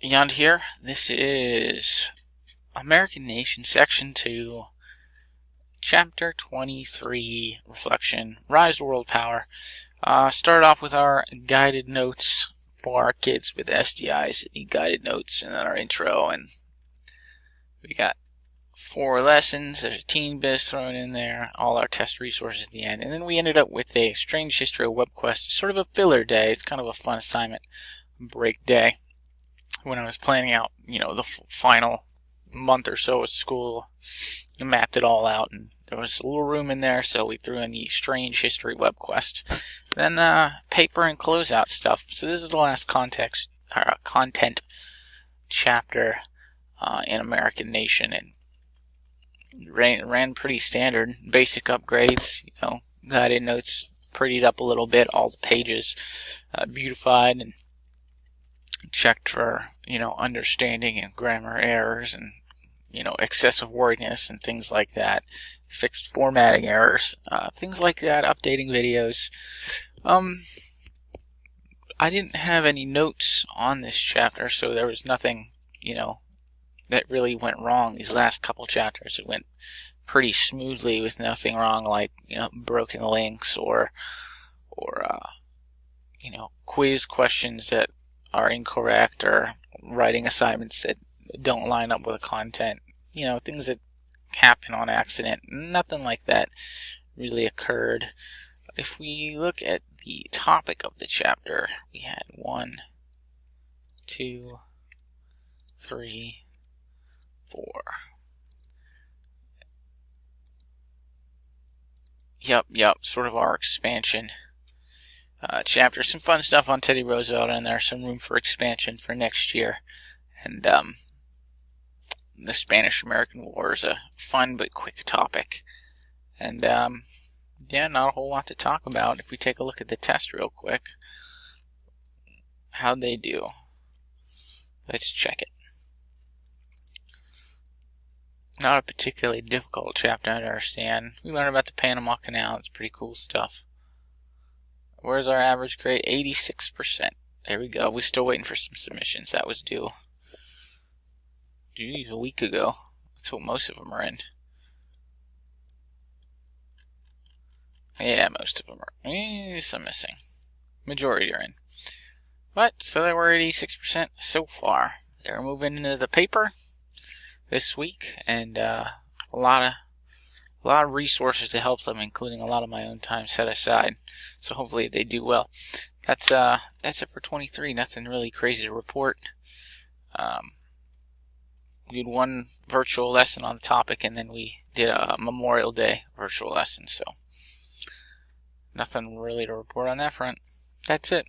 Beyond here, this is American Nation Section 2, Chapter 23 Reflection, Rise to World Power. Start off with our guided notes for our kids with SDIs, the guided notes, and then our intro. And we got 4 lessons, there's a teen biz thrown in there, all our test resources at the end. And then we ended up with a Strange History of WebQuest, sort of a filler day. It's kind of a fun assignment, break day. When I was planning out, the final month or so of school, I mapped it all out, and there was a little room in there, so we threw in the Strange History WebQuest. Then paper and closeout stuff. So this is the last content chapter in American Nation, and ran pretty standard. Basic upgrades, guided notes, prettied up a little bit, all the pages beautified and checked for understanding and grammar errors and excessive wordiness and things like that, fixed formatting errors, things like that, updating videos. I didn't have any notes on this chapter, so there was nothing that really went wrong. These last couple chapters, it went pretty smoothly with nothing wrong, like broken links or quiz questions that are incorrect, or writing assignments that don't line up with the content, things that happen on accident. Nothing like that really occurred. If we look at the topic of the chapter, we had 1, 2, 3, 4. Yep, sort of our expansion chapter. Some fun stuff on Teddy Roosevelt in there, some room for expansion for next year. And the Spanish-American War is a fun but quick topic. And not a whole lot to talk about. If we take a look at the test real quick, how'd they do? Let's check it. Not a particularly difficult chapter to understand. We learned about the Panama Canal. It's pretty cool stuff. Where's our average grade? 86%. There we go. We're still waiting for some submissions. That was due a week ago. That's what most of them are in. Yeah, most of them are. Some missing. Majority are in. But, so they were 86% so far. They're moving into the paper this week, and a lot of resources to help them, including a lot of my own time set aside. So hopefully they do well. That's it for 23. Nothing really crazy to report. We did 1 virtual lesson on the topic, and then we did a Memorial Day virtual lesson. So nothing really to report on that front. That's it.